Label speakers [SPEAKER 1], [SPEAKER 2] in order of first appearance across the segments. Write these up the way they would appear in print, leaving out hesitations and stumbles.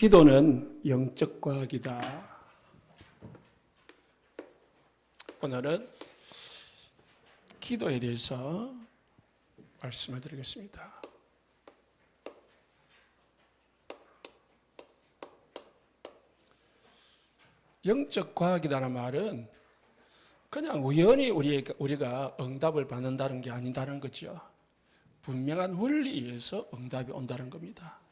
[SPEAKER 1] 기도는 영적 과학이다. 오늘은 기도에 대해서 말씀을 드리겠습니다. 영적 과학이라는 말은 그냥 우연히 우리가 응답을 받는다는 게 아니다는 거죠. 분명한 원리에서 응답이 온다는 겁니다.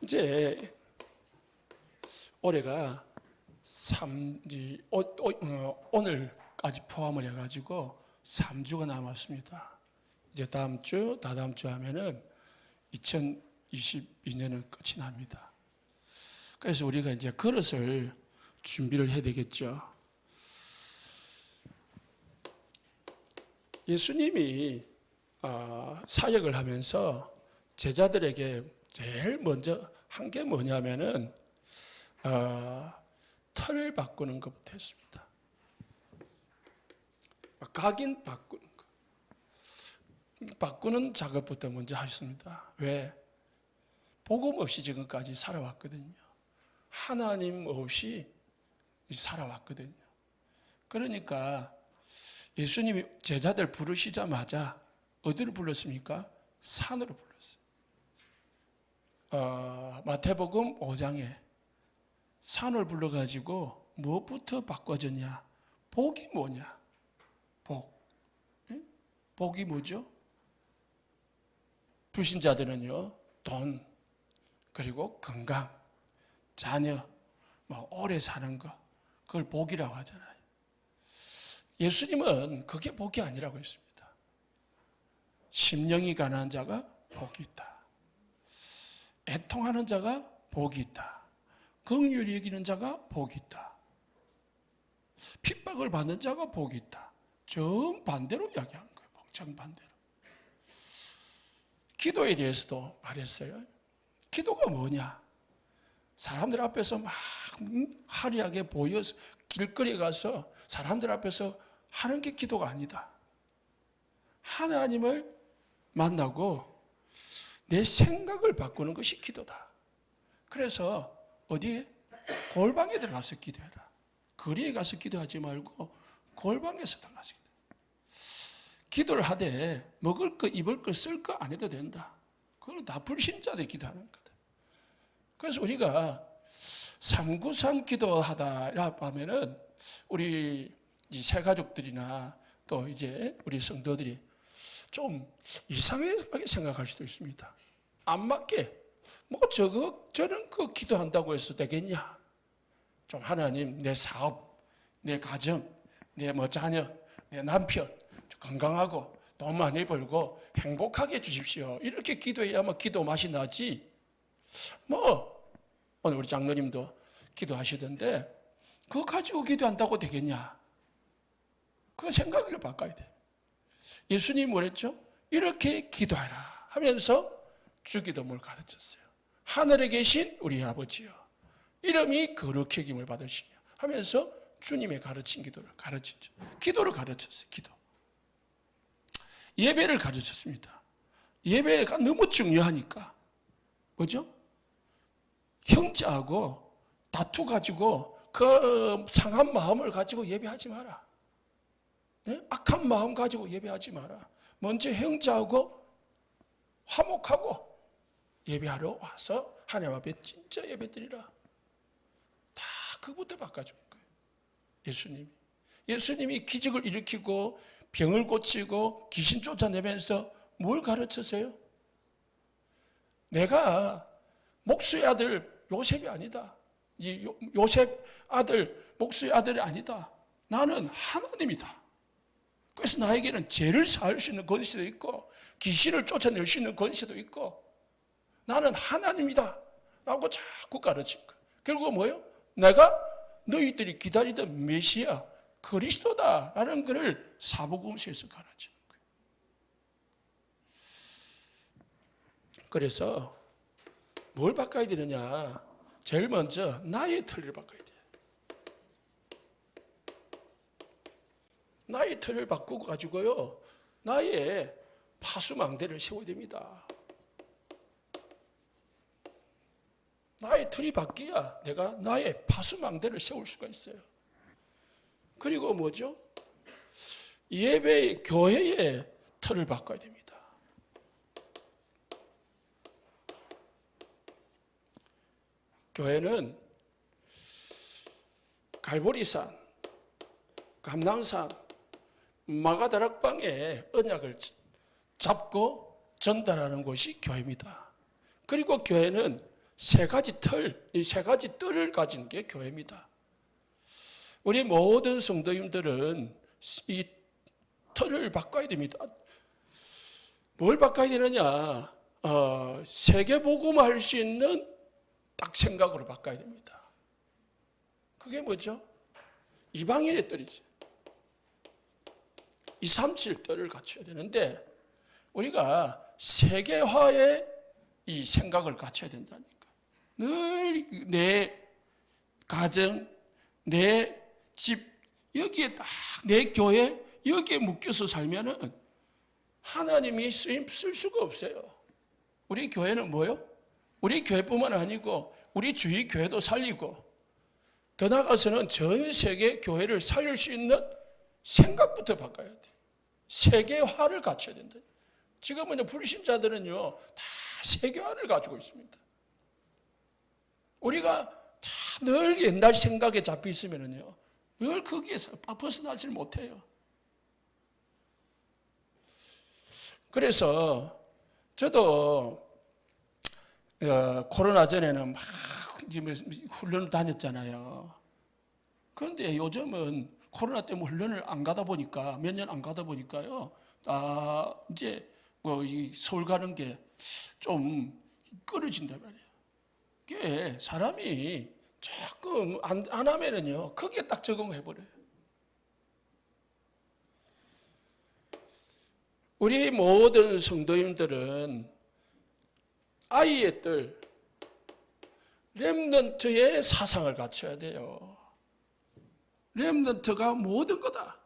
[SPEAKER 1] 이제 올해가 오늘까지 포함을 해가지고 3주가 남았습니다. 이제 다음 주, 다다음 주 하면은 2022년은 끝이 납니다. 그래서 우리가 이제 그릇을 준비를 해야 되겠죠. 예수님이 사역을 하면서 제자들에게 제일 먼저 한 게 뭐냐면은 털을 바꾸는 것부터 했습니다. 각인 바꾸는 작업부터 먼저 하셨습니다. 왜? 복음 없이 지금까지 살아왔거든요. 하나님 없이 살아왔거든요. 그러니까 예수님이 제자들 부르시자마자 어디를 불렀습니까? 산으로 불렀어요. 마태복음 5장에 산을 불러가지고 무엇부터 바꿔줬냐? 복이 뭐냐? 복이 뭐죠? 불신자들은요, 돈, 그리고 건강, 자녀, 오래 사는 거, 그걸 복이라고 하잖아요. 예수님은 그게 복이 아니라고 했습니다. 심령이 가난한 자가 복이 있다. 애통하는 자가 복이 있다. 긍휼히 여기는 자가 복이 있다. 핍박을 받는 자가 복이 있다. 정반대로 이야기한 거예요. 정반대로. 기도에 대해서도 말했어요. 기도가 뭐냐? 사람들 앞에서 막 화려하게 보여서 길거리에 가서 사람들 앞에서 하는 게 기도가 아니다. 하나님을 만나고 내 생각을 바꾸는 것이 기도다. 그래서 어디에? 골방에 들어가서 기도해라. 거리에 가서 기도하지 말고 골방에서 들어가서 기도해라. 기도를 하되 먹을 거, 입을 거, 쓸 거 안 해도 된다. 그건 다 불신자들이 기도하는 거다. 그래서 우리가 393 기도하다 하면은 우리 새 가족들이나 또 이제 우리 성도들이 좀 이상하게 생각할 수도 있습니다. 안 맞게 저런 거 기도한다고 해서 되겠냐? 좀 하나님 내 사업, 내 가정, 내 자녀, 내 남편 건강하고 돈 많이 벌고 행복하게 해주십시오. 이렇게 기도해야만 기도 맛이 나지. 오늘 우리 장로님도 기도하시던데 그거 가지고 기도한다고 되겠냐? 그 생각을 바꿔야 돼. 예수님이 뭐랬죠? 이렇게 기도하라 하면서 주기도문을 가르쳤어요. 하늘에 계신 우리 아버지여 이름이 거룩히 여김을 받으시며 하면서 주님의 가르친 기도를 가르쳤죠. 기도를 가르쳤어요. 기도. 예배를 가르쳤습니다. 예배가 너무 중요하니까. 뭐죠? 형제하고 다투 가지고 그 상한 마음을 가지고 예배하지 마라. 악한 마음 가지고 예배하지 마라. 먼저 형제하고 화목하고 예배하러 와서 하나님 앞에 진짜 예배드리라. 다 그부터 바꿔준 거예요. 예수님이 기적을 일으키고 병을 고치고 귀신 쫓아내면서 뭘 가르치세요? 내가 목수의 아들 요셉이 아니다. 요셉 아들 목수의 아들이 아니다. 나는 하나님이다. 그래서 나에게는 죄를 사할 수 있는 권세도 있고 귀신을 쫓아낼 수 있는 권세도 있고 나는 하나님이다 라고 자꾸 가르친 거예요. 결국 뭐예요? 내가 너희들이 기다리던 메시아 그리스도다 라는 것을 사복음서에서 가르치는 거예요. 그래서 뭘 바꿔야 되느냐? 제일 먼저 나의 틀을 바꿔야 돼요. 나의 틀을 바꾸고 가지고요, 나의 파수망대를 세워야 됩니다. 나의 틀이 바뀌어야 내가 나의 파수망대를 세울 수가 있어요. 그리고 뭐죠? 예배, 교회의 틀을 바꿔야 됩니다. 교회는 갈보리산, 감난산, 마가다락방의 언약을 잡고 전달하는 곳이 교회입니다. 그리고 교회는 세 가지 틀, 이 세 가지 뜰을 가진 게 교회입니다. 우리 모든 성도님들은 이 틀을 바꿔야 됩니다. 뭘 바꿔야 되느냐? 세계복음할 수 있는 딱 생각으로 바꿔야 됩니다. 그게 뭐죠? 이방인의 뜰이죠. 237 뜰을 갖춰야 되는데 우리가 세계화의 이 생각을 갖춰야 된다니까. 늘 내 가정, 내 집, 여기에 딱 내 교회, 여기에 묶여서 살면은 하나님이 쓰임 쓸 수가 없어요. 우리 교회는 뭐요? 우리 교회뿐만 아니고 우리 주위 교회도 살리고 더 나아가서는 전 세계 교회를 살릴 수 있는 생각부터 바꿔야 돼. 세계화를 갖춰야 된다. 지금은 불신자들은요, 다 세계화를 가지고 있습니다. 우리가 다 늘 옛날 생각에 잡혀 있으면요, 늘 거기에서 벗어나질 못해요. 그래서 저도 코로나 전에는 막 훈련을 다녔잖아요. 그런데 요즘은 코로나 때문에 훈련을 안 가다 보니까, 몇 년 안 가다 보니까요, 이제 이 서울 가는 게 좀 끊어진단 말이에요. 이게 사람이 조금 안 하면은요, 거기에 딱 적응해버려요. 우리 모든 성도님들은 아이의 뜰, 렘넌트의 사상을 갖춰야 돼요. 렘넌트가 모든 거다.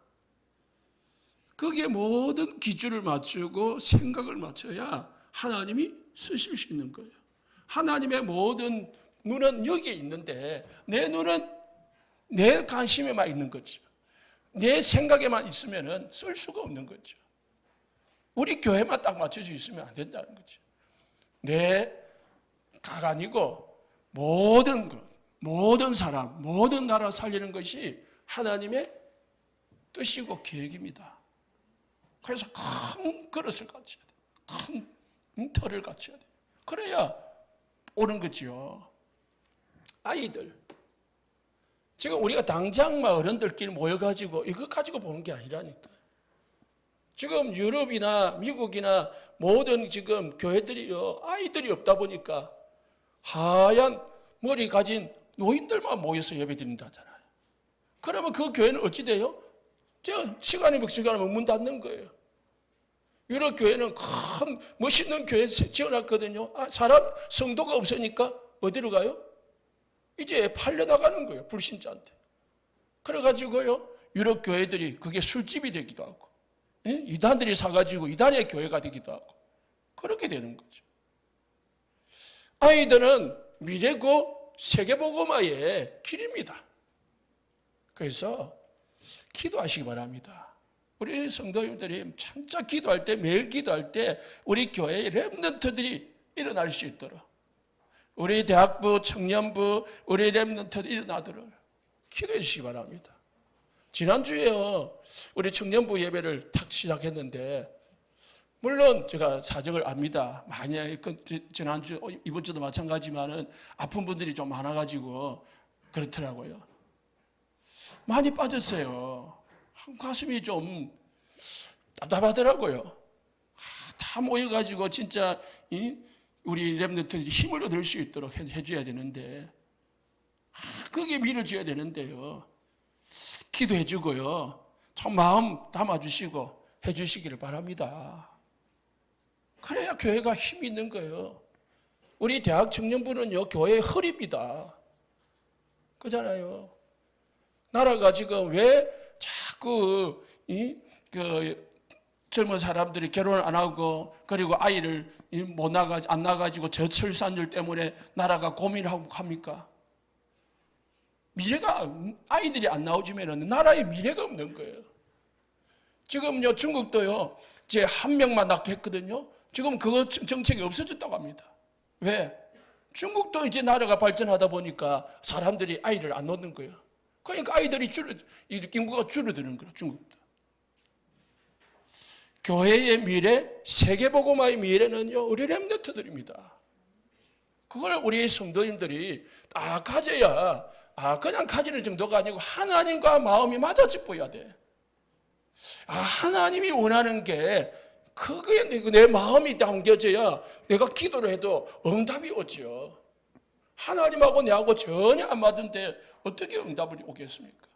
[SPEAKER 1] 거기에 모든 기준을 맞추고 생각을 맞춰야 하나님이 쓰실 수 있는 거예요. 하나님의 모든 눈은 여기에 있는데 내 눈은 내 관심에만 있는 거죠. 내 생각에만 있으면 쓸 수가 없는 거죠. 우리 교회만 딱 맞춰져 있으면 안 된다는 거죠. 내가 아니고 모든 것, 모든 사람, 모든 나라 살리는 것이 하나님의 뜻이고 계획입니다. 그래서 큰 그릇을 갖춰야 돼요. 큰 틀을 갖춰야 돼요. 그래야 오는 거지요. 아이들. 지금 우리가 당장 막 어른들끼리 모여가지고 이거 가지고 보는 게 아니라니까요. 지금 유럽이나 미국이나 모든 지금 교회들이요, 아이들이 없다 보니까 하얀 머리 가진 노인들만 모여서 예배 드린다잖아요. 그러면 그 교회는 어찌 돼요? 시간이 시간이면 문 닫는 거예요. 유럽 교회는 큰 멋있는 교회 지어놨거든요. 사람 성도가 없으니까 어디로 가요? 이제 팔려나가는 거예요, 불신자한테. 그래가지고요, 유럽 교회들이 그게 술집이 되기도 하고, 이단들이 사가지고 이단의 교회가 되기도 하고, 그렇게 되는 거죠. 아이들은 미래고 세계복음화의 길입니다. 그래서 기도하시기 바랍니다. 우리 성도님들이 참자 기도할 때, 매일 기도할 때 우리 교회의 렘넌트들이 일어날 수 있도록, 우리 대학부, 청년부, 우리 렘넌트들이 일어나도록 기도해 주시기 바랍니다. 지난주에요, 우리 청년부 예배를 탁 시작했는데, 물론 제가 사정을 압니다. 많이 지난주, 이번 주도 마찬가지지만은 아픈 분들이 좀 많아가지고 그렇더라고요. 많이 빠졌어요. 가슴이 좀 답답하더라고요. 다 모여가지고 진짜 우리 렘넌트들이 힘을 얻을 수 있도록 해줘야 되는데, 거기에 밀어줘야 되는데요. 기도해주고요, 좀 마음 담아주시고 해주시기를 바랍니다. 그래야 교회가 힘이 있는 거예요. 우리 대학 청년부는요, 교회의 허리입니다. 그잖아요. 나라가 지금 왜 자꾸 그 젊은 사람들이 결혼을 안 하고 그리고 아이를 안 낳아가지고 저출산율 때문에 나라가 고민하고 합니까? 미래가 아이들이 안 나오지면 나라에 미래가 없는 거예요. 지금요 중국도요 이제 한 명만 낳게 했거든요. 지금 그거 정책이 없어졌다고 합니다. 왜? 중국도 이제 나라가 발전하다 보니까 사람들이 아이를 안 낳는 거예요. 그러니까 인구가 줄어드는 거예요. 중국도. 교회의 미래, 세계복음화의 미래는요 우리 렘넌트들입니다. 그걸 우리 성도님들이 다 가져야 그냥 가지는 정도가 아니고 하나님과 마음이 맞아짚어야 돼. 하나님이 원하는 게 그게 내 마음이 담겨져야 내가 기도를 해도 응답이 오죠. 하나님하고 내하고 전혀 안 맞는데 어떻게 응답이 오겠습니까?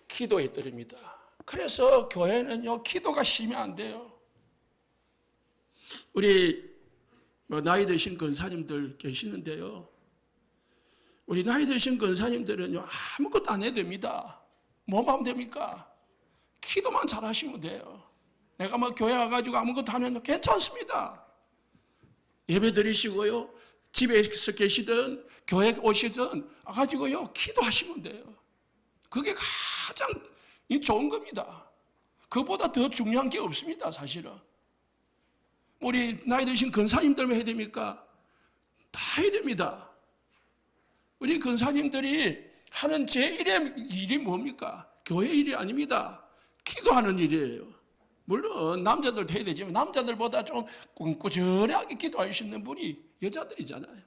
[SPEAKER 1] 기도의 뜰입니다. 그래서 교회는요 기도가 쉬면 안 돼요. 우리 나이 드신 권사님들 계시는데요. 우리 나이 드신 권사님들은요 아무것도 안 해도 됩니다. 뭐만 하면 됩니까? 기도만 잘하시면 돼요. 내가 교회 와가지고 아무것도 안 해도 괜찮습니다. 예배 드리시고요. 집에서 계시든 교회 오시든 와가지고요 기도하시면 돼요. 그게 가장 좋은 겁니다. 그보다 더 중요한 게 없습니다. 사실은. 우리 나이 드신 권사님들만 해야 됩니까? 다 해야 됩니다. 우리 권사님들이 하는 제1의 일이 뭡니까? 교회 일이 아닙니다. 기도하는 일이에요. 물론 남자들도 해야 되지만 남자들보다 좀 꾸준하게 기도할 수 있는 분이 여자들이잖아요.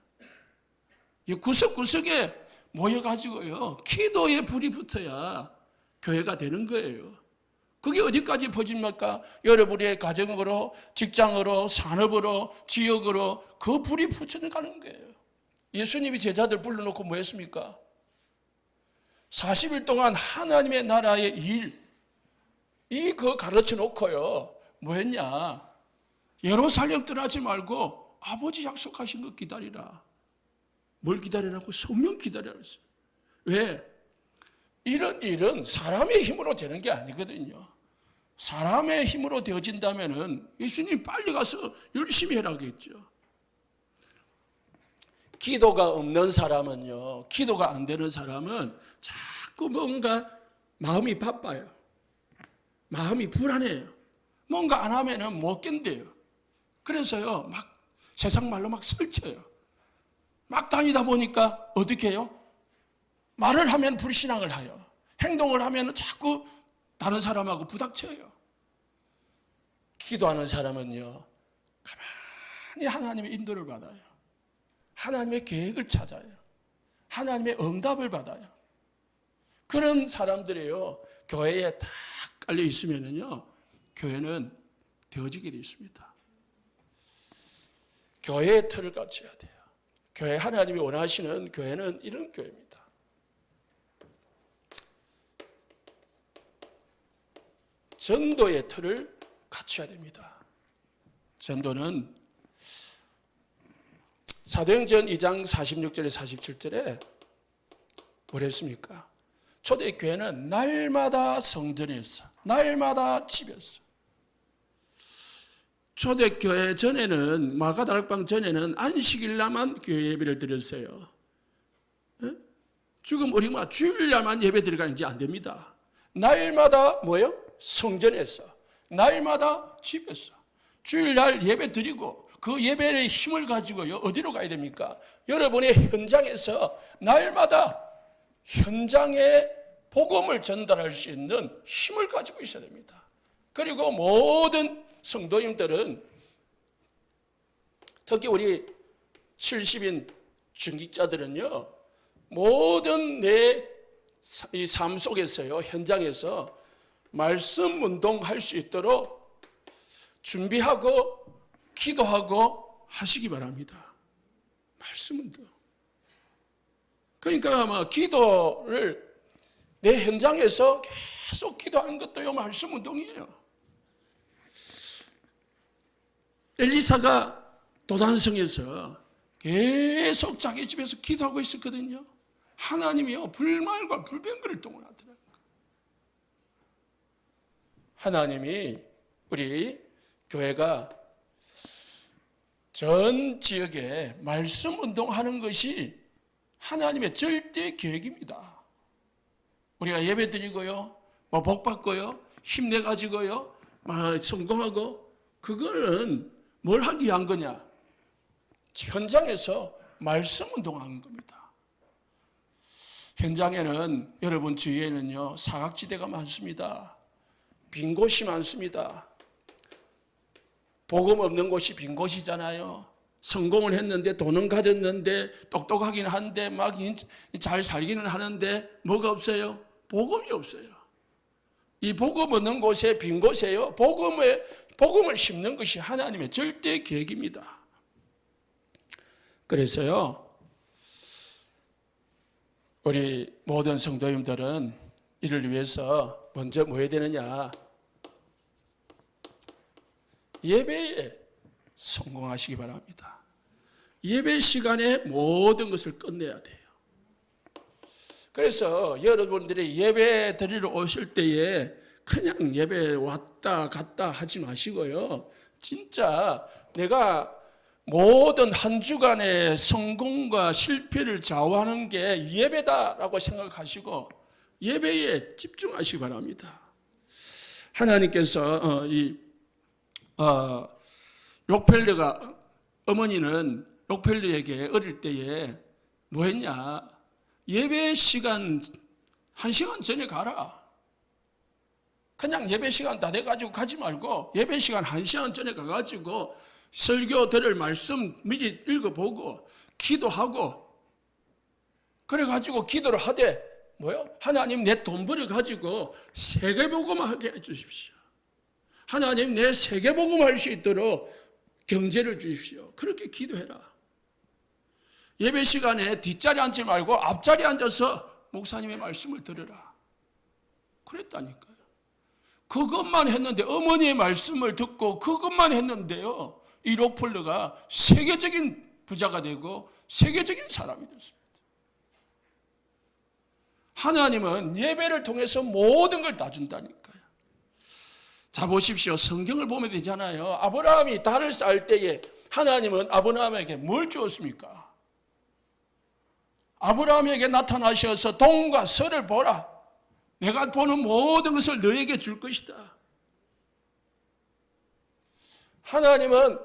[SPEAKER 1] 구석구석에 모여가지고요 기도에 불이 붙어야 교회가 되는 거예요. 그게 어디까지 퍼집니까? 여러분의 가정으로, 직장으로, 산업으로, 지역으로 그 불이 붙여가는 거예요. 예수님이 제자들 불러놓고 뭐 했습니까? 40일 동안 하나님의 나라의 그거 가르쳐 놓고요 뭐 했냐? 예루살렘 떠나지 말고 아버지 약속하신 거 기다리라. 뭘 기다리라고? 성령 기다리라 했어요. 왜? 이런 일은 사람의 힘으로 되는 게 아니거든요. 사람의 힘으로 되어진다면은 예수님 빨리 가서 열심히 해라 그랬죠. 기도가 없는 사람은요, 기도가 안 되는 사람은 자꾸 뭔가 마음이 바빠요. 마음이 불안해요. 뭔가 안 하면은 못 견뎌요. 그래서요, 세상 말로 설쳐요. 막 다니다 보니까 어떻게 해요? 말을 하면 불신앙을 해요. 행동을 하면 자꾸 다른 사람하고 부닥쳐요. 기도하는 사람은요, 가만히 하나님의 인도를 받아요. 하나님의 계획을 찾아요. 하나님의 응답을 받아요. 그런 사람들이요, 교회에 딱 깔려 있으면요, 교회는 되어지게 되어 있습니다. 교회의 틀을 갖춰야 돼요. 교회, 하나님이 원하시는 교회는 이런 교회입니다. 전도의 틀을 갖춰야 됩니다. 전도는 사도행전 2장 46절에 47절에 뭐랬습니까? 초대교회는 날마다 성전에서, 날마다 집에서. 초대교회 전에는, 마가다락방 전에는 안식일날만 교회 예배를 드렸어요. 지금 우리가 주일날만 예배 드려가는지 안 됩니다. 날마다 뭐예요? 성전에서, 날마다 집에서. 주일날 예배 드리고 그 예배의 힘을 가지고요, 어디로 가야 됩니까? 여러분의 현장에서 날마다 현장에 복음을 전달할 수 있는 힘을 가지고 있어야 됩니다. 그리고 모든 성도님들은, 특히 우리 70인 중직자들은요, 모든 내 이 삶 속에서요, 현장에서 말씀 운동할 수 있도록 준비하고 기도하고 하시기 바랍니다. 말씀 운동. 그러니까 기도를 내 현장에서 계속 기도하는 것도요, 말씀 운동이에요. 엘리사가 도단성에서 계속 자기 집에서 기도하고 있었거든요. 하나님이요, 불말과 불병거를 동원하더라고요. 하나님이 우리 교회가 전 지역에 말씀 운동하는 것이 하나님의 절대 계획입니다. 우리가 예배 드리고요, 복 받고요, 힘내가지고요, 성공하고, 그거는 뭘 하기 위한 거냐? 현장에서 말씀 운동하는 겁니다. 현장에는 여러분 주위에는요, 사각지대가 많습니다. 빈 곳이 많습니다. 복음 없는 곳이 빈 곳이잖아요. 성공을 했는데, 돈은 가졌는데, 똑똑하긴 한데, 막 잘 살기는 하는데, 뭐가 없어요? 복음이 없어요. 이 복음 없는 곳에, 빈 곳에요, 복음을 심는 것이 하나님의 절대 계획입니다. 그래서요, 우리 모든 성도님들은 이를 위해서 먼저 뭐 해야 되느냐? 예배에 성공하시기 바랍니다. 예배 시간에 모든 것을 끝내야 돼요. 그래서 여러분들이 예배 드리러 오실 때에 그냥 예배 왔다 갔다 하지 마시고요. 진짜 내가 모든 한 주간의 성공과 실패를 좌우하는 게 예배다라고 생각하시고 예배에 집중하시기 바랍니다. 하나님께서 록펠러가, 어머니는 록펠러에게 어릴 때에 뭐 했냐? 예배 시간 1시간 전에 가라. 그냥 예배 시간 다 돼가지고 가지 말고 예배 시간 1시간 전에 가가지고 설교 들을 말씀 미리 읽어보고 기도하고, 그래가지고 기도를 하되 뭐요? 하나님, 내 돈 벌어가지고 세계복음을 하게 해주십시오. 하나님, 내 세계복음 할 수 있도록 경제를 주십시오. 그렇게 기도해라. 예배 시간에 뒷자리 앉지 말고 앞자리에 앉아서 목사님의 말씀을 들으라. 그랬다니까요. 그것만 했는데, 어머니의 말씀을 듣고 그것만 했는데요, 이 록펠러가 세계적인 부자가 되고 세계적인 사람이 됐습니다. 하나님은 예배를 통해서 모든 걸 다 준다니까요. 자, 보십시오. 성경을 보면 되잖아요. 아브라함이 단을 쌓을 때에 하나님은 아브라함에게 뭘 주었습니까? 아브라함에게 나타나셔서 동과 서를 보라. 내가 보는 모든 것을 너에게 줄 것이다. 하나님은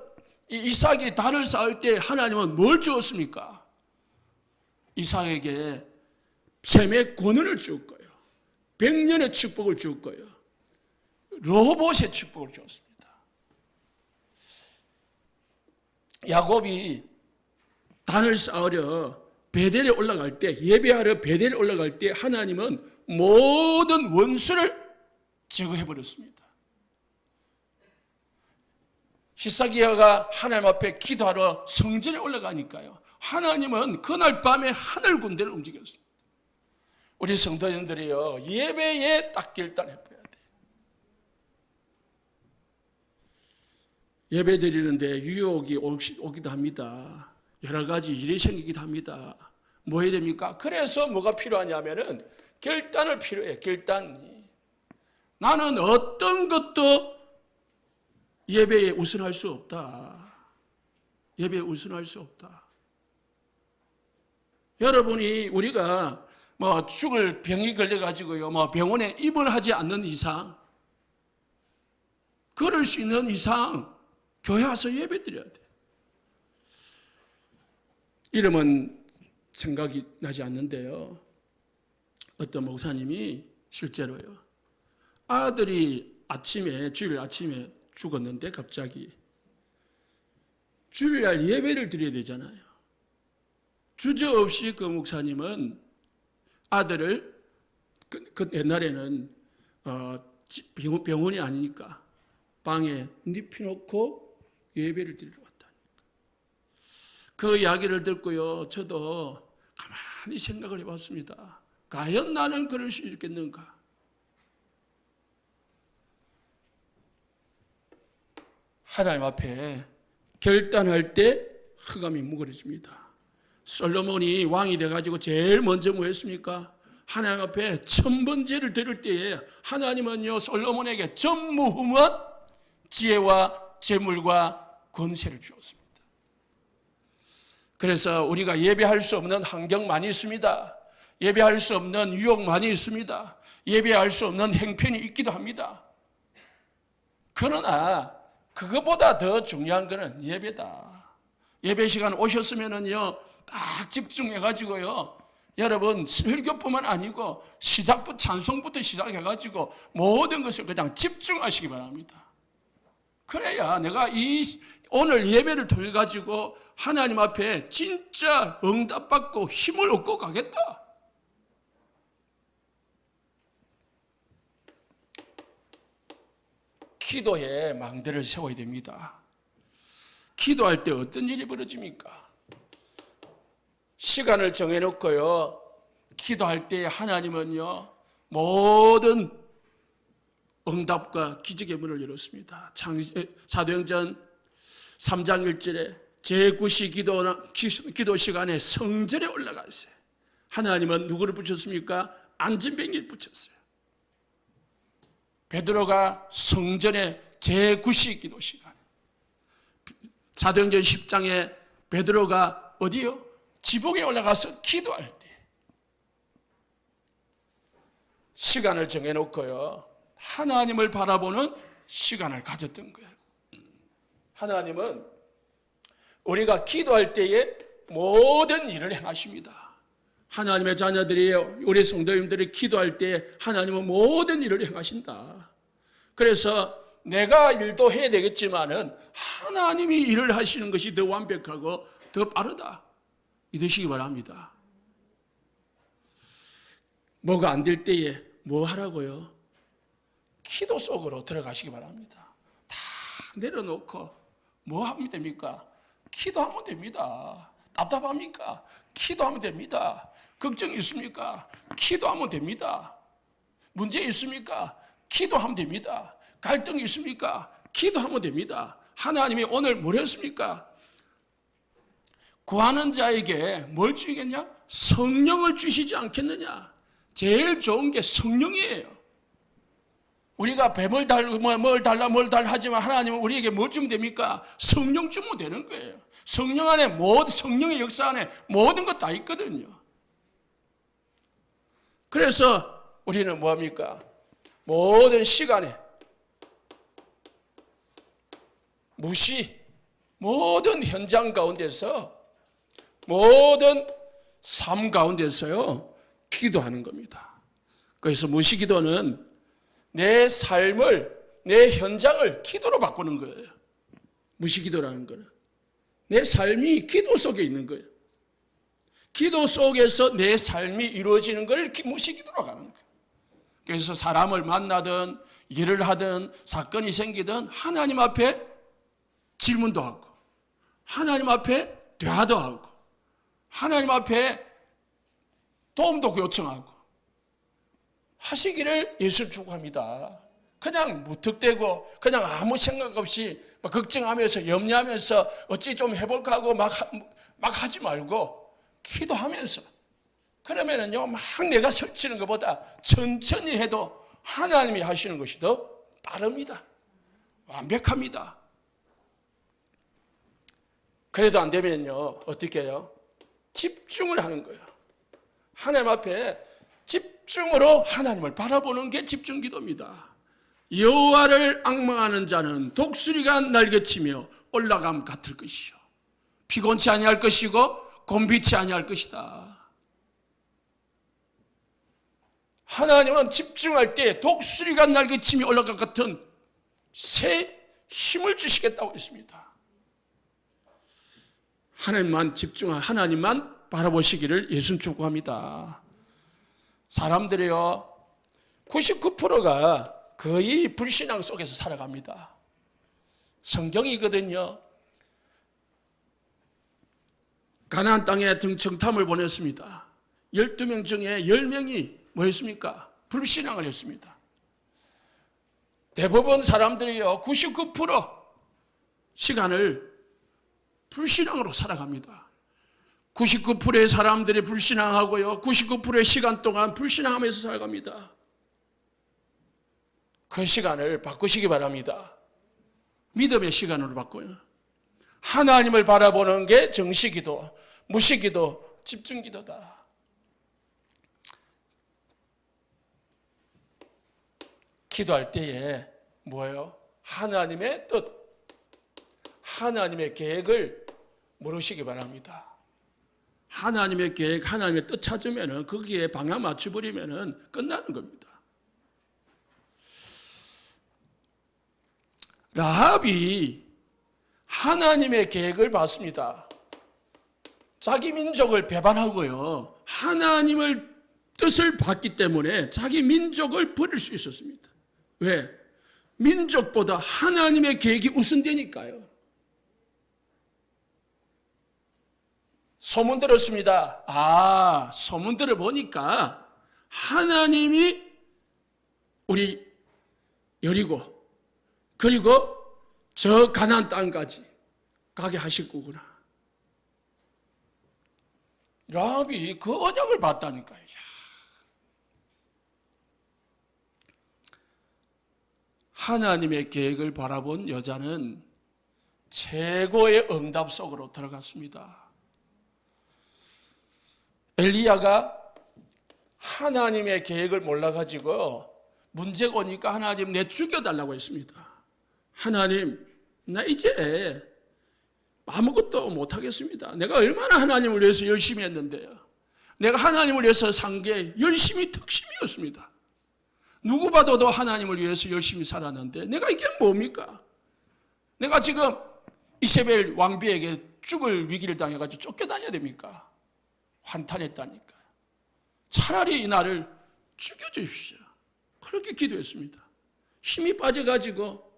[SPEAKER 1] 이삭이 단을 쌓을 때 하나님은 뭘 주었습니까? 이삭에게 셈의 권한을 줄 거예요. 100년의 축복을 줄 거예요. 르호봇의 축복을 줬습니다. 야곱이 단을 쌓으려 베델에 올라갈 때, 예배하러 베델에 올라갈 때 하나님은 모든 원수를 제거해 버렸습니다. 히스기야가 하나님 앞에 기도하러 성전에 올라가니까요, 하나님은 그날 밤에 하늘 군대를 움직였습니다. 우리 성도님들이요, 예배에 딱 결단해봐야 돼요. 예배 드리는데 유혹이 오기도 합니다. 여러 가지 일이 생기기도 합니다. 뭐 해야 됩니까? 그래서 뭐가 필요하냐면은 결단을 필요해. 결단이. 나는 어떤 것도 예배에 우선할 수 없다. 예배에 우선할 수 없다. 여러분이, 우리가 죽을 병이 걸려가지고요, 병원에 입원하지 않는 이상, 그럴 수 있는 이상 교회 와서 예배 드려야 돼. 이름은 생각이 나지 않는데요, 어떤 목사님이 실제로요, 아들이 주일 아침에 죽었는데 갑자기 주일날 예배를 드려야 되잖아요. 주저없이 그 목사님은 아들을, 옛날에는 병원이 아니니까 방에 눕혀놓고 예배를 드리러 왔다니까. 그 이야기를 듣고요, 저도 가만히 생각을 해봤습니다. 과연 나는 그럴 수 있겠는가? 하나님 앞에 결단할 때 흑암이 무거워집니다. 솔로몬이 왕이 돼가지고 제일 먼저 뭐 했습니까? 하나님 앞에 천 번제를 드릴 때에 하나님은요 솔로몬에게 전무후무한 지혜와 재물과 권세를 주었습니다. 그래서 우리가 예배할 수 없는 환경 많이 있습니다. 예배할 수 없는 유혹 많이 있습니다. 예배할 수 없는 행편이 있기도 합니다. 그러나 그것보다 더 중요한 것은 예배다. 예배 시간 오셨으면은요 딱 집중해가지고요 여러분 설교뿐만 아니고 시작부터 찬송부터 시작해가지고 모든 것을 그냥 집중하시기 바랍니다. 그래야 내가 이 오늘 예배를 통해 가지고 하나님 앞에 진짜 응답받고 힘을 얻고 가겠다. 기도에 망대를 세워야 됩니다. 기도할 때 어떤 일이 벌어집니까? 시간을 정해놓고요 기도할 때 하나님은요 모든 응답과 기적의 문을 열었습니다. 사도행전 3장 1절에 제9시 기도 시간에 성전에 올라가세요. 하나님은 누구를 붙였습니까? 안진뱅이를 붙였어요. 베드로가 성전에 제9시 기도 시간에, 사도행전 10장에 베드로가 어디요? 지붕에 올라가서 기도할 때 시간을 정해놓고요 하나님을 바라보는 시간을 가졌던 거예요. 하나님은 우리가 기도할 때에 모든 일을 행하십니다. 하나님의 자녀들이에요. 우리 성도님들이 기도할 때 하나님은 모든 일을 행하신다. 그래서 내가 일도 해야 되겠지만은 하나님이 일을 하시는 것이 더 완벽하고 더 빠르다. 믿으시기 바랍니다. 뭐가 안 될 때에 뭐 하라고요? 기도 속으로 들어가시기 바랍니다. 다 내려놓고 뭐 하면 됩니까? 기도하면 됩니다. 답답합니까? 기도하면 됩니다. 걱정이 있습니까? 기도하면 됩니다. 문제 있습니까? 기도하면 됩니다. 갈등이 있습니까? 기도하면 됩니다. 하나님이 오늘 뭘 했습니까? 구하는 자에게 뭘 주겠냐? 성령을 주시지 않겠느냐? 제일 좋은 게 성령이에요. 우리가 뱀을 뭘 달라 하지만 하나님은 우리에게 뭘 주면 됩니까? 성령 주면 되는 거예요. 성령 안에 성령의 역사 안에 모든 것 다 있거든요. 그래서 우리는 뭐합니까? 모든 시간에 모든 현장 가운데서 모든 삶 가운데서요 기도하는 겁니다. 그래서 무시기도는 내 삶을, 내 현장을 기도로 바꾸는 거예요. 무시기도라는 거는 내 삶이 기도 속에 있는 거예요. 기도 속에서 내 삶이 이루어지는 걸 무시기도로 가는 거예요. 그래서 사람을 만나든 일을 하든 사건이 생기든 하나님 앞에 질문도 하고 하나님 앞에 대화도 하고 하나님 앞에 도움도 요청하고 하시기를 예수 축복합니다. 그냥 무턱대고 그냥 아무 생각 없이 막 걱정하면서 염려하면서 어찌 좀 해볼까 하고 막 하지 말고 기도하면서 그러면은요 막 내가 설치는 것보다 천천히 해도 하나님이 하시는 것이 더 빠릅니다. 완벽합니다. 그래도 안 되면요 어떻게 해요? 집중을 하는 거예요. 하나님 앞에 집중으로 하나님을 바라보는 게 집중기도입니다. 여호와를 앙망하는 자는 독수리가 날개치며 올라감 같을 것이요 피곤치 아니할 것이고 곤비치 아니할 것이다. 하나님은 집중할 때 독수리가 날개치며 올라감 같은 새 힘을 주시겠다고 했습니다. 하나님만 하나님만 바라보시기를 예수 축복합니다. 사람들이요 99%가 거의 불신앙 속에서 살아갑니다. 성경이거든요. 가나안 땅에 정탐을 보냈습니다. 12명 중에 10명이 뭐 했습니까? 불신앙을 했습니다. 대부분 사람들이요 99% 시간을 불신앙으로 살아갑니다. 99%의 사람들이 불신앙하고요. 99%의 시간 동안 불신앙하면서 살아갑니다. 그 시간을 바꾸시기 바랍니다. 믿음의 시간으로 바꿔요. 하나님을 바라보는 게 정시기도, 무시기도, 집중기도다. 기도할 때에 뭐예요? 하나님의 뜻, 하나님의 계획을 물으시기 바랍니다. 하나님의 계획, 하나님의 뜻 찾으면 거기에 방향 맞춰버리면 끝나는 겁니다. 라합이 하나님의 계획을 봤습니다. 자기 민족을 배반하고요. 하나님을 뜻을 봤기 때문에 자기 민족을 버릴 수 있었습니다. 왜? 민족보다 하나님의 계획이 우선되니까요. 소문 들었습니다. 소문 들어보니까 하나님이 우리 여리고 그리고 저 가나안 땅까지 가게 하실 거구나. 라합이 그 언약을 봤다니까요. 하나님의 계획을 바라본 여자는 최고의 응답 속으로 들어갔습니다. 엘리야가 하나님의 계획을 몰라가지고 문제가 오니까 하나님 내 죽여달라고 했습니다. 하나님, 나 이제 아무것도 못하겠습니다. 내가 얼마나 하나님을 위해서 열심히 했는데요. 내가 하나님을 위해서 산 게 열심히 특심이었습니다. 누구 봐도 하나님을 위해서 열심히 살았는데 내가 이게 뭡니까? 내가 지금 이세벨 왕비에게 죽을 위기를 당해가지고 쫓겨다녀야 됩니까? 환탄했다니까요. 차라리 이 나를 죽여주십시오. 그렇게 기도했습니다. 힘이 빠져가지고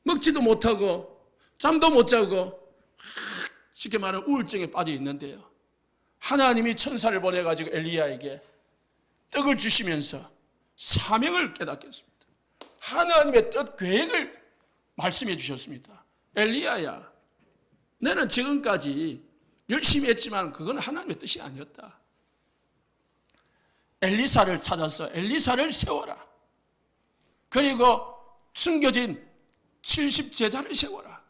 [SPEAKER 1] 먹지도 못하고 잠도 못 자고 쉽게 말하면 우울증에 빠져 있는데요. 하나님이 천사를 보내가지고 엘리야에게 떡을 주시면서 사명을 깨닫게 했습니다. 하나님의 뜻, 계획을 말씀해 주셨습니다. 엘리야야, 너는 지금까지 열심히 했지만 그건 하나님의 뜻이 아니었다. 엘리사를 찾아서 엘리사를 세워라. 그리고 숨겨진 70제자를 세워라.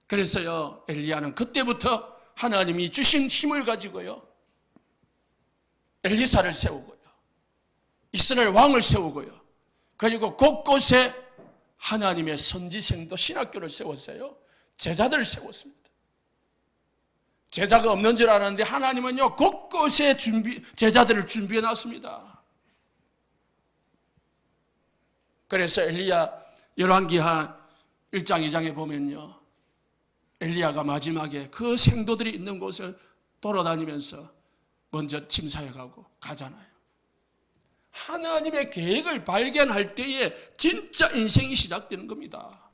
[SPEAKER 1] 그래서요, 엘리야는 그때부터 하나님이 주신 힘을 가지고요, 엘리사를 세우고요, 이스라엘 왕을 세우고요, 그리고 곳곳에 하나님의 선지생도 신학교를 세웠어요. 제자들을 세웠습니다. 제자가 없는 줄 알았는데 하나님은요, 곳곳에 제자들을 준비해 놨습니다. 그래서 엘리야 열왕기하 1장 2장에 보면요, 엘리야가 마지막에 그 생도들이 있는 곳을 돌아다니면서 먼저 침사해가고 가잖아요. 하나님의 계획을 발견할 때에 진짜 인생이 시작되는 겁니다.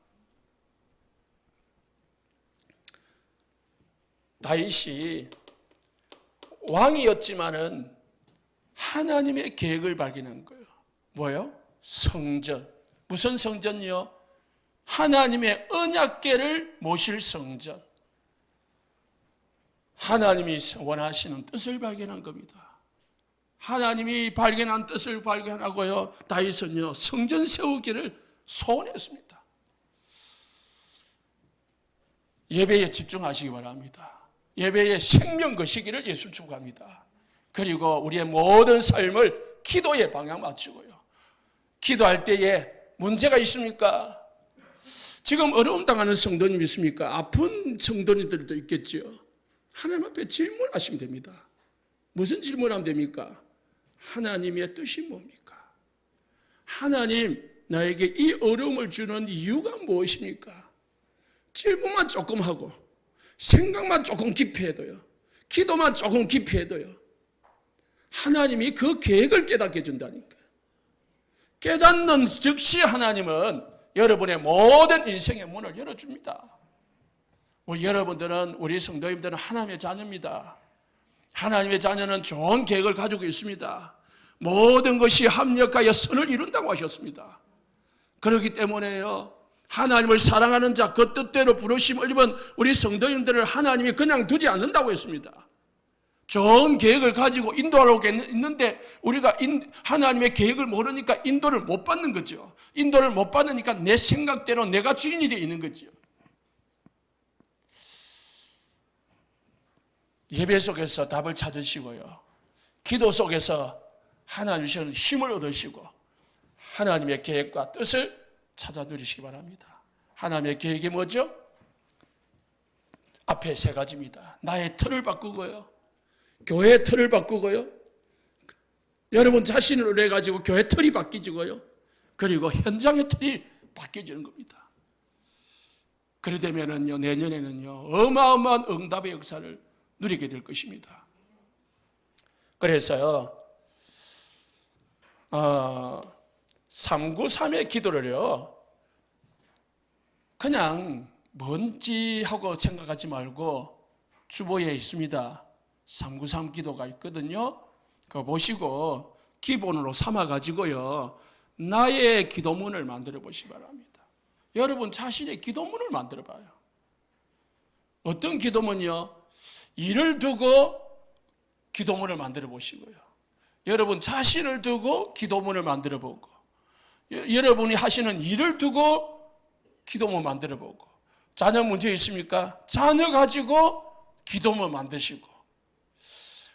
[SPEAKER 1] 다윗이 왕이었지만은 하나님의 계획을 발견한 거예요. 뭐요? 성전. 무슨 성전이요? 하나님의 언약궤를 모실 성전. 하나님이 원하시는 뜻을 발견한 겁니다. 하나님이 발견한 뜻을 발견하고요, 다윗은요, 성전 세우기를 소원했습니다. 예배에 집중하시기 바랍니다. 예배에 생명 거시기를 예수 축복합니다. 그리고 우리의 모든 삶을 기도에 방향 맞추고요. 기도할 때에 문제가 있습니까? 지금 어려움 당하는 성도님 있습니까? 아픈 성도님들도 있겠죠. 하나님 앞에 질문하시면 됩니다. 무슨 질문하면 됩니까? 하나님의 뜻이 뭡니까? 하나님, 나에게 이 어려움을 주는 이유가 무엇입니까? 질문만 조금 하고 생각만 조금 깊이 해도요, 기도만 조금 깊이 해도요, 하나님이 그 계획을 깨닫게 해준다니까요. 깨닫는 즉시 하나님은 여러분의 모든 인생의 문을 열어줍니다. 우리 여러분들은, 우리 성도님들은 하나님의 자녀입니다. 하나님의 자녀는 좋은 계획을 가지고 있습니다. 모든 것이 합력하여 선을 이룬다고 하셨습니다. 그렇기 때문에요, 하나님을 사랑하는 자, 그 뜻대로 부르심을 입은 우리 성도님들을 하나님이 그냥 두지 않는다고 했습니다. 좋은 계획을 가지고 인도하려고 했는데 우리가 하나님의 계획을 모르니까 인도를 못 받는 거죠. 인도를 못 받으니까 내 생각대로 내가 주인이 되어 있는 거죠. 예배 속에서 답을 찾으시고요, 기도 속에서 하나님 주시는 힘을 얻으시고 하나님의 계획과 뜻을 찾아 누리시기 바랍니다. 하나님의 계획이 뭐죠? 앞에 세 가지입니다. 나의 틀을 바꾸고요, 교회의 틀을 바꾸고요, 여러분 자신을 위해 가지고 교회 틀이 바뀌지고요, 그리고 현장의 틀이 바뀌어지는 겁니다. 그래 되면은요, 내년에는요 어마어마한 응답의 역사를 누리게 될 것입니다. 그래서요 393의 기도를요 그냥 뭔지 하고 생각하지 말고 주보에 있습니다. 393 기도가 있거든요. 그거 보시고 기본으로 삼아가지고요 나의 기도문을 만들어 보시기 바랍니다. 여러분 자신의 기도문을 만들어 봐요. 어떤 기도문이요? 일을 두고 기도문을 만들어 보시고요, 여러분 자신을 두고 기도문을 만들어 보고, 여러분이 하시는 일을 두고 기도문 만들어 보고, 자녀 문제 있습니까? 자녀 가지고 기도문 만드시고,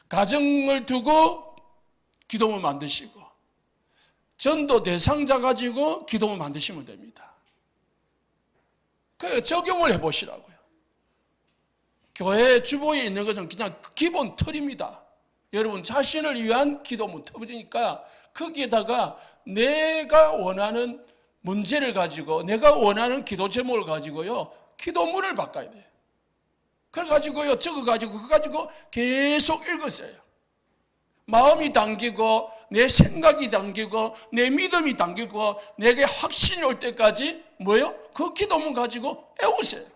[SPEAKER 1] 가정을 두고 기도문 만드시고, 전도 대상자 가지고 기도문 만드시면 됩니다. 그 적용을 해보시라고요. 교회 주보에 있는 것은 그냥 기본 틀입니다. 여러분 자신을 위한 기도문 틀이니까 거기에다가 내가 원하는 문제를 가지고, 내가 원하는 기도 제목을 가지고요 기도문을 바꿔야 돼요. 그래가지고요 적어가지고 그거 가지고 계속 읽으세요. 마음이 당기고 내 생각이 당기고 내 믿음이 당기고 내게 확신이 올 때까지 뭐요? 그 기도문 가지고 애우세요.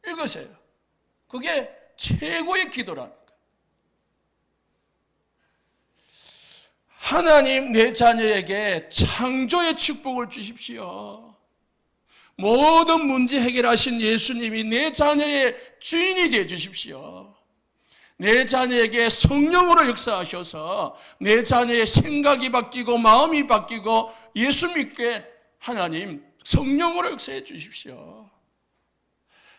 [SPEAKER 1] 읽으세요. 그게 최고의 기도라는 거예요. 하나님 내 자녀에게 창조의 축복을 주십시오. 모든 문제 해결하신 예수님이 내 자녀의 주인이 되어 주십시오. 내 자녀에게 성령으로 역사하셔서 내 자녀의 생각이 바뀌고 마음이 바뀌고 예수 믿게 하나님 성령으로 역사해 주십시오.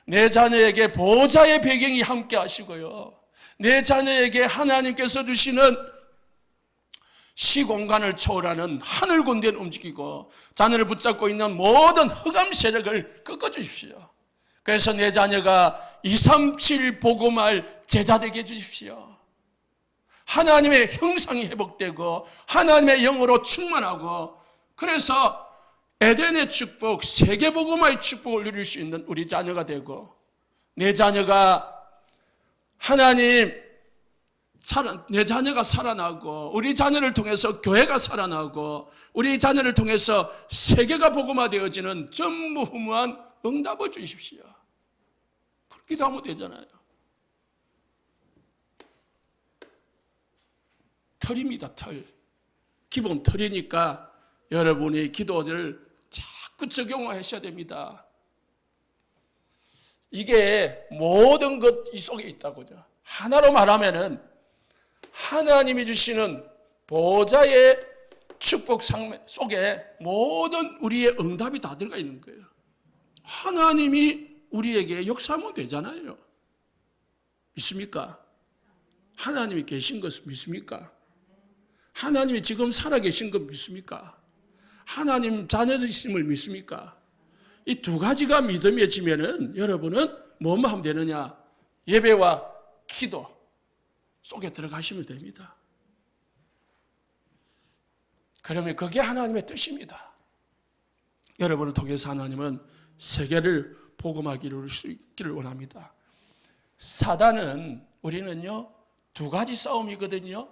[SPEAKER 1] 내 자녀에게 보호자의 배경이 함께 하시고요, 내 자녀에게 하나님께서 주시는 시공간을 초월하는 하늘 군대를 움직이고 자녀를 붙잡고 있는 모든 흑암 세력을 꺾어주십시오. 그래서 내 자녀가 237 복음할 제자 되게 해주십시오. 하나님의 형상이 회복되고 하나님의 영으로 충만하고, 그래서 에덴의 축복, 세계복음화의 축복을 누릴 수 있는 우리 자녀가 되고, 내 자녀가 내 자녀가 살아나고, 우리 자녀를 통해서 교회가 살아나고, 우리 자녀를 통해서 세계가 복음화되어지는 전무후무한 응답을 주십시오. 그렇게도 하면 되잖아요. 틀입니다, 틀. 기본 틀이니까 여러분이 기도를 자꾸 적용하셔야 됩니다. 이게 모든 것 이 속에 있다고요. 하나로 말하면은 하나님이 주시는 보호자의 축복 속에 모든 우리의 응답이 다 들어가 있는 거예요. 하나님이 우리에게 역사하면 되잖아요. 믿습니까? 하나님이 계신 것을 믿습니까? 하나님이 지금 살아계신 것 믿습니까? 하나님 자녀이심을 믿습니까? 이 두 가지가 믿음해지면은 여러분은 뭐만 하면 되느냐? 예배와 기도 속에 들어가시면 됩니다. 그러면 그게 하나님의 뜻입니다. 여러분을 통해서 하나님은 세계를 복음하기를 수 있기를 원합니다. 사단은 우리는요 두 가지 싸움이거든요.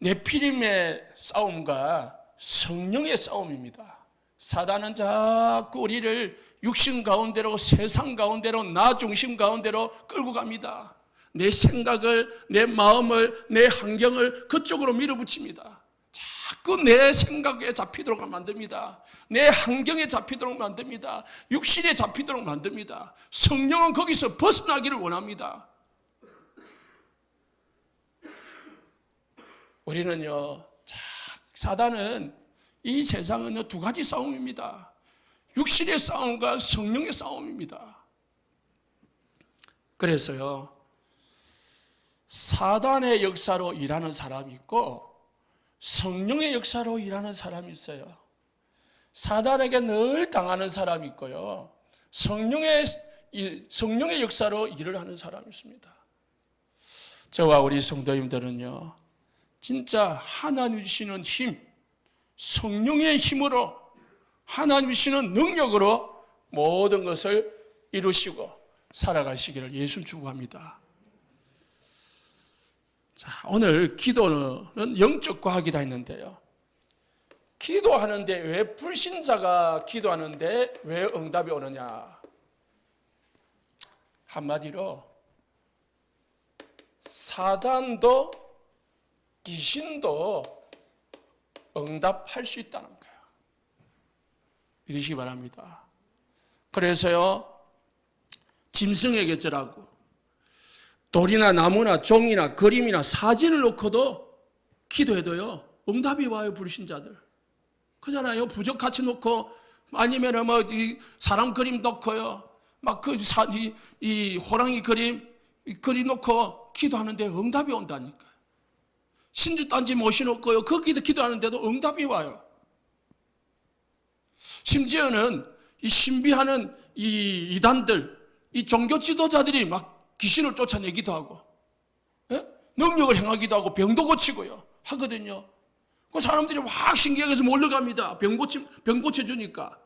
[SPEAKER 1] 네피림의 싸움과 성령의 싸움입니다. 사단은 자꾸 우리를 육신 가운데로, 세상 가운데로, 나 중심 가운데로 끌고 갑니다. 내 생각을, 내 마음을, 내 환경을 그쪽으로 밀어붙입니다. 자꾸 자꾸 내 생각에 잡히도록 만듭니다. 내 환경에 잡히도록 만듭니다. 육신에 잡히도록 만듭니다. 성령은 거기서 벗어나기를 원합니다. 우리는요, 사단은 이 세상은 두 가지 싸움입니다. 육신의 싸움과 성령의 싸움입니다. 그래서요, 사단의 역사로 일하는 사람이 있고 성령의 역사로 일하는 사람이 있어요. 사단에게 늘 당하는 사람이 있고요, 성령의 역사로 일을 하는 사람이 있습니다. 저와 우리 성도님들은요, 진짜 하나님 주시는 힘, 성령의 힘으로, 하나님 주시는 능력으로 모든 것을 이루시고 살아가시기를 예수 축복합니다. 자, 오늘 기도는 영적 과학이다 했는데요, 기도하는데 왜 불신자가 기도하는데 왜 응답이 오느냐? 한마디로 사단도 귀신도 응답할 수 있다는 거예요. 믿으시기 바랍니다. 그래서요, 짐승에게 절하고 돌이나 나무나 종이나 그림이나 사진을 놓고도 기도해도요, 응답이 와요. 불신자들 그잖아요. 부적 같이 놓고, 아니면 뭐 사람 그림 놓고요, 막 이 호랑이 그림 놓고 기도하는데 응답이 온다니까요. 신주단지 모셔놓고요, 거기도 기도하는데도 응답이 와요. 심지어는 이 신비하는 이 이단들, 이 종교 지도자들이 막 귀신을 쫓아내기도 하고, 능력을 행하기도 하고, 병도 고치고요 하거든요. 그 사람들이 확 신기해서 몰려갑니다. 병 고쳐주니까.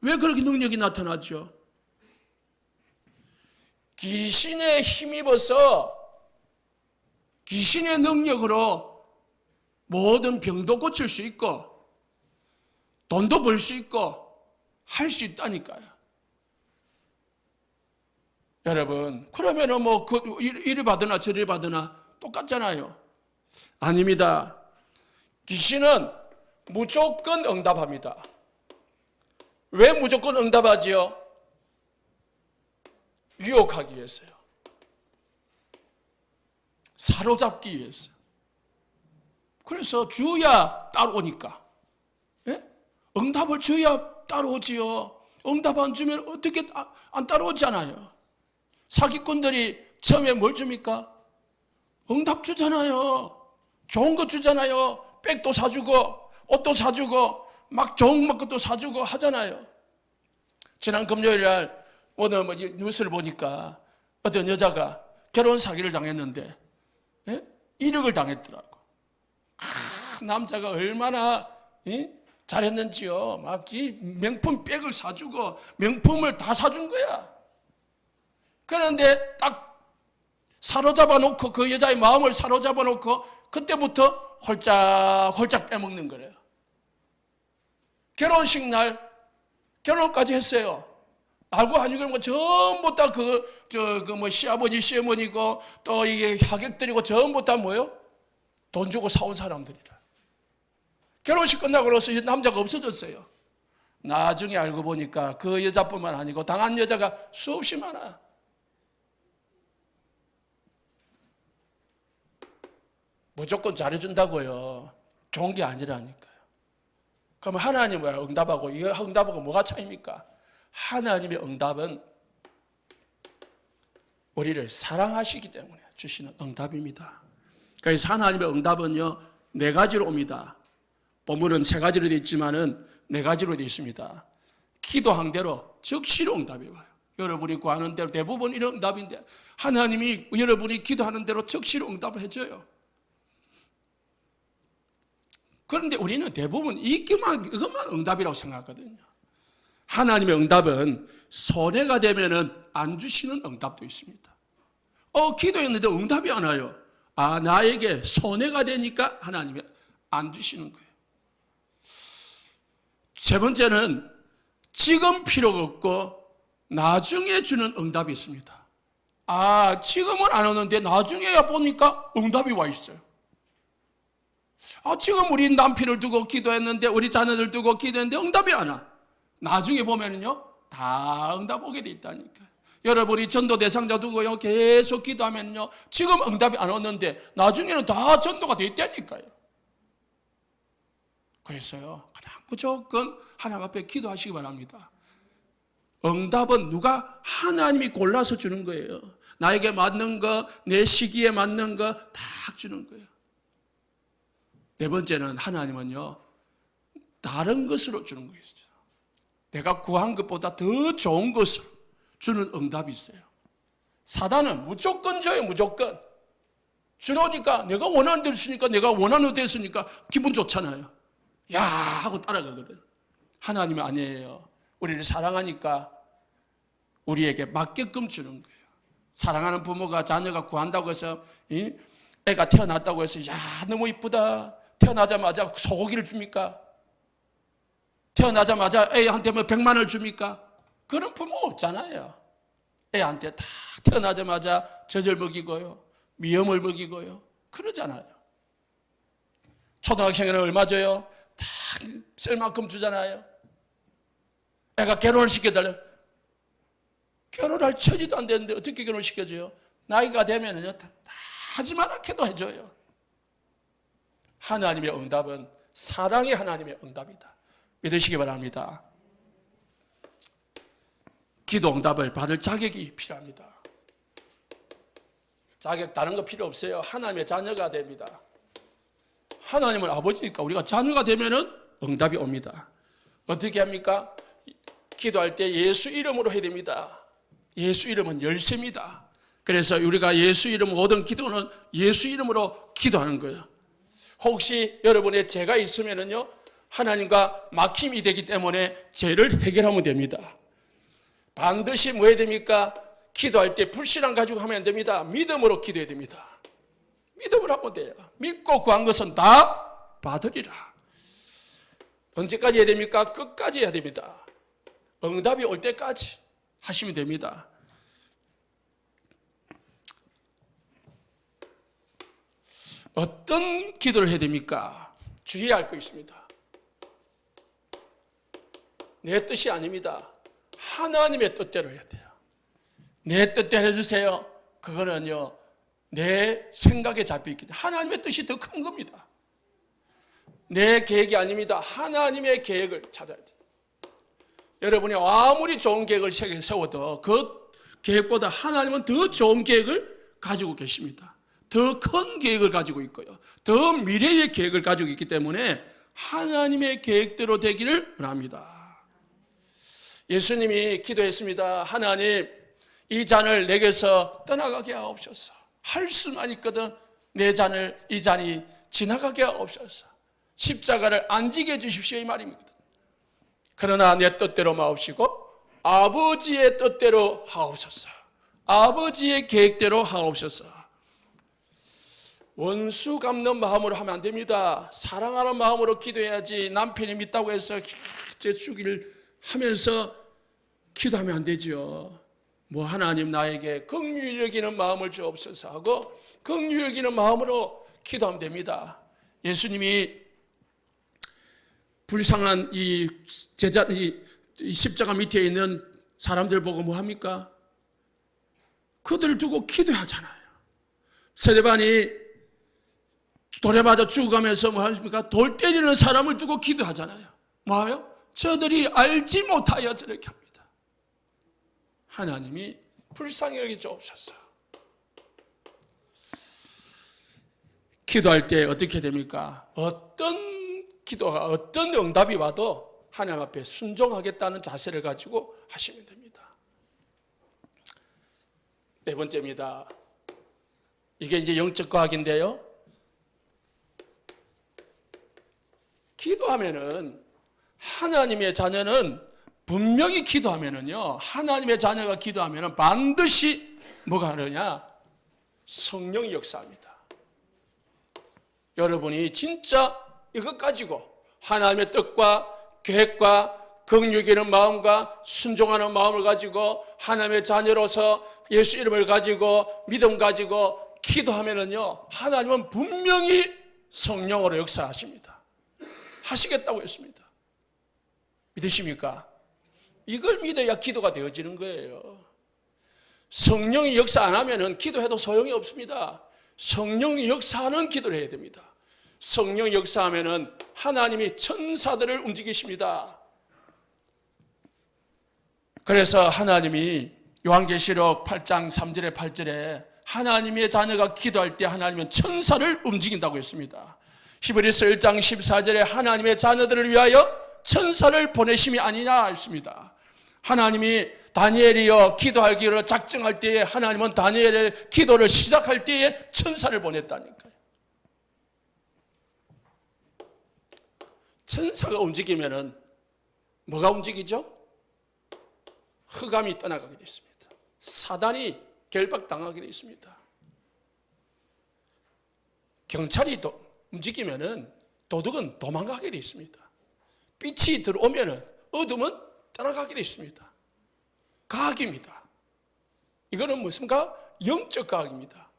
[SPEAKER 1] 왜 그렇게 능력이 나타나죠? 귀신에 힘입어서 귀신의 능력으로 모든 병도 고칠 수 있고 돈도 벌 수 있고 할 수 있다니까요. 여러분, 그러면은 뭐 이리 받으나 저리 받으나 똑같잖아요. 아닙니다. 귀신은 무조건 응답합니다. 왜 무조건 응답하지요? 유혹하기 위해서요. 사로잡기 위해서. 그래서 주어야 따라오니까. 예? 응답을 줘야 따라오지요. 응답 안 주면 어떻게 안 따라오잖아요. 사기꾼들이 처음에 뭘 줍니까? 응답 주잖아요. 좋은 거 주잖아요. 백도 사주고 옷도 사주고 막 좋은 것도 사주고 하잖아요. 지난 금요일 날 오늘 뭐 뉴스를 보니까 어떤 여자가 결혼 사기를 당했는데 1억을 당했더라고. 남자가 얼마나 잘했는지요. 막 이 명품 백을 사주고 명품을 다 사준 거야. 그런데 딱 사로잡아 놓고, 그 여자의 마음을 사로잡아 놓고 그때부터 홀짝 빼먹는 거래요. 결혼식 날 결혼까지 했어요. 알고 하니까 뭐 전부 다 뭐 시아버지 시어머니고 또 이게 하객들이고 전부 다 뭐요? 돈 주고 사온 사람들이라. 결혼식 끝나고 나서 남자가 없어졌어요. 나중에 알고 보니까 그 여자뿐만 아니고 당한 여자가 수없이 많아. 무조건 잘해준다고요. 좋은 게 아니라니까요. 그럼 하나님을 응답하고 이 응답하고 뭐가 차이입니까? 하나님의 응답은 우리를 사랑하시기 때문에 주시는 응답입니다. 그래서 하나님의 응답은요, 4가지로 옵니다. 본문은 3가지로 되어 있지만은 4가지로 되어 있습니다. 기도한 대로 즉시로 응답이 와요. 여러분이 구하는 대로 대부분 이런 응답인데 하나님이 여러분이 기도하는 대로 즉시로 응답을 해줘요. 그런데 우리는 대부분 이것만 응답이라고 생각하거든요. 하나님의 응답은 손해가 되면은 안 주시는 응답도 있습니다. 기도했는데 응답이 안 와요. 나에게 손해가 되니까 하나님이 안 주시는 거예요. 세 번째는 지금 필요가 없고 나중에 주는 응답이 있습니다. 지금은 안 오는데 나중에 보니까 응답이 와 있어요. 지금 우리 남편을 두고 기도했는데, 우리 자녀들 두고 기도했는데 응답이 안 와. 나중에 보면은요, 다 응답 오게 돼 있다니까요. 여러분이 전도 대상자 두고요, 계속 기도하면요, 지금 응답이 안 오는데, 나중에는 다 전도가 돼 있다니까요. 그래서요, 그냥 무조건 하나님 앞에 기도하시기 바랍니다. 응답은 누가? 하나님이 골라서 주는 거예요. 나에게 맞는 거, 내 시기에 맞는 거 다 주는 거예요. 네 번째는 하나님은요, 다른 것으로 주는 거 있어요. 내가 구한 것보다 더 좋은 것으로 주는 응답이 있어요. 사단은 무조건 줘요, 무조건. 주니까 내가 원하는 대로 주니까, 내가 원하는 대로 쓰니까 기분 좋잖아요. 야 하고 따라가거든. 하나님은 아니에요. 우리를 사랑하니까 우리에게 맞게끔 주는 거예요. 사랑하는 부모가 자녀가 구한다고 해서, 애가 태어났다고 해서 야 너무 이쁘다, 태어나자마자 소고기를 줍니까? 태어나자마자 애한테 뭐 100만 원을 줍니까? 그런 부모 없잖아요. 애한테 다 태어나자마자 젖을 먹이고요, 미염을 먹이고요, 그러잖아요. 초등학생에는 얼마 줘요? 다 쓸 만큼 주잖아요. 애가 결혼을 시켜달래요. 결혼할 처지도 안 되는데 어떻게 결혼시켜줘요? 나이가 되면은요, 다 하지 마라 해도 해줘요. 하나님의 응답은 사랑의 하나님의 응답이다. 믿으시기 바랍니다. 기도 응답을 받을 자격이 필요합니다. 자격 다른 거 필요 없어요. 하나님의 자녀가 됩니다. 하나님은 아버지니까 우리가 자녀가 되면은 응답이 옵니다. 어떻게 합니까? 기도할 때 예수 이름으로 해야 됩니다. 예수 이름은 열쇠입니다. 그래서 우리가 예수 이름 모든 기도는 예수 이름으로 기도하는 거예요. 혹시 여러분의 죄가 있으면은요, 하나님과 막힘이 되기 때문에 죄를 해결하면 됩니다. 반드시 뭐 해야 됩니까? 기도할 때 불신앙 가지고 하면 안 됩니다. 믿음으로 기도해야 됩니다. 믿음으로 하면 돼요. 믿고 구한 것은 다 받으리라. 언제까지 해야 됩니까? 끝까지 해야 됩니다. 응답이 올 때까지 하시면 됩니다. 어떤 기도를 해야 됩니까? 주의해야 할 거 있습니다. 내 뜻이 아닙니다. 하나님의 뜻대로 해야 돼요. 내 뜻대로 해주세요. 그거는요, 내 생각에 잡혀있기 때문에 하나님의 뜻이 더 큰 겁니다. 내 계획이 아닙니다. 하나님의 계획을 찾아야 돼요. 여러분이 아무리 좋은 계획을 세워도 그 계획보다 하나님은 더 좋은 계획을 가지고 계십니다. 더 큰 계획을 가지고 있고요, 더 미래의 계획을 가지고 있기 때문에 하나님의 계획대로 되기를 원합니다. 예수님이 기도했습니다. 하나님, 이 잔을 내게서 떠나가게 하옵소서. 할 수만 있거든 이 잔이 지나가게 하옵소서. 십자가를 안 지게 해주십시오, 이 말입니다. 그러나 내 뜻대로 마옵시고 아버지의 뜻대로 하옵소서. 아버지의 계획대로 하옵소서. 원수 갚는 마음으로 하면 안 됩니다. 사랑하는 마음으로 기도해야지. 남편이 믿다고 해서 제 주기를 하면서 기도하면 안 되죠. 뭐 하나님 나에게 긍휼히 여기는 마음을 주옵소서 하고 긍휼히 여기는 마음으로 기도하면 됩니다. 예수님이 불쌍한 이 십자가 밑에 있는 사람들 보고 뭐 합니까? 그들 두고 기도하잖아요. 스데반이 돌에 맞아 죽어가면서 뭐 하십니까? 돌 때리는 사람을 두고 기도하잖아요. 뭐예요? 저들이 알지 못하여 저렇게 합니다. 하나님이 불쌍히 여기 주옵소서. 기도할 때 어떻게 됩니까? 어떤 기도가, 어떤 응답이 와도 하나님 앞에 순종하겠다는 자세를 가지고 하시면 됩니다. 네 번째입니다. 이게 이제 영적 과학인데요. 기도하면은, 하나님의 자녀는 분명히 기도하면은요, 하나님의 자녀가 기도하면은 반드시 뭐가 하느냐? 성령이 역사합니다. 여러분이 진짜 이것 가지고 하나님의 뜻과 계획과 긍휼히 여기는 마음과 순종하는 마음을 가지고 하나님의 자녀로서 예수 이름을 가지고 믿음 가지고 기도하면은요, 하나님은 분명히 성령으로 역사하십니다. 하시겠다고 했습니다. 믿으십니까? 이걸 믿어야 기도가 되어지는 거예요. 성령이 역사 안 하면은 기도해도 소용이 없습니다. 성령이 역사하는 기도를 해야 됩니다. 성령이 역사하면은 하나님이 천사들을 움직이십니다. 그래서 하나님이 요한계시록 8장 3절에 8절에 하나님의 자녀가 기도할 때 하나님은 천사를 움직인다고 했습니다. 히브리서 1장 14절에 하나님의 자녀들을 위하여 천사를 보내심이 아니냐 했습니다. 하나님이 다니엘이여 기도할 기회를 작정할 때에 하나님은 다니엘의 기도를 시작할 때에 천사를 보냈다니까요. 천사가 움직이면은 뭐가 움직이죠? 흑암이 떠나가게 되어 있습니다. 사단이 결박당하게 되어 있습니다. 경찰이 움직이면은 도둑은 도망가게 되어 있습니다. 빛이 들어오면은 어둠은 떠나가게 되어 있습니다. 과학입니다. 이거는 무슨가? 영적 과학입니다.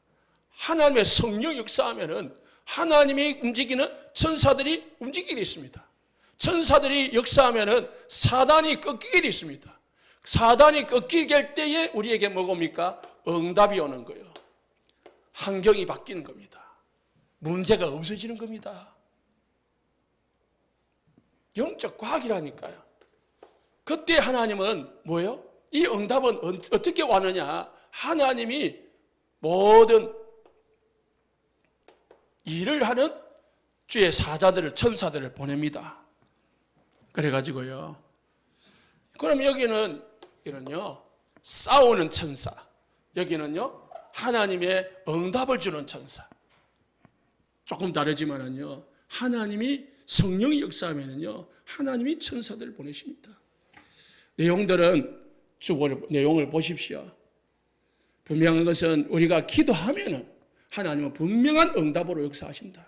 [SPEAKER 1] 하나님의 성령 역사하면은 하나님이 움직이는 천사들이 움직이게 되어 있습니다. 천사들이 역사하면은 사단이 꺾이게 되어 있습니다. 사단이 꺾이게 할 때에 우리에게 뭐가 옵니까? 응답이 오는 거예요. 환경이 바뀌는 겁니다. 문제가 없어지는 겁니다. 영적 과학이라니까요. 그때 하나님은 뭐예요? 이 응답은 어떻게 왔느냐? 하나님이 모든 일을 하는 주의 사자들을, 천사들을 보냅니다. 그래가지고요. 그럼 여기는 이런요, 싸우는 천사. 여기는요, 하나님의 응답을 주는 천사. 조금 다르지만은요, 하나님이 성령이 역사하면은요, 하나님이 천사들을 보내십니다. 내용들은 쭉 내용을 보십시오. 분명한 것은 우리가 기도하면은 하나님은 분명한 응답으로 역사하신다.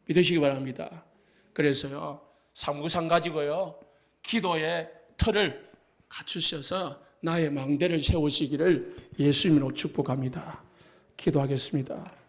[SPEAKER 1] 믿으시기 바랍니다. 그래서요, 삼구상 가지고요, 기도의 틀을 갖추셔서 나의 망대를 세우시기를 예수님으로 축복합니다. 기도하겠습니다.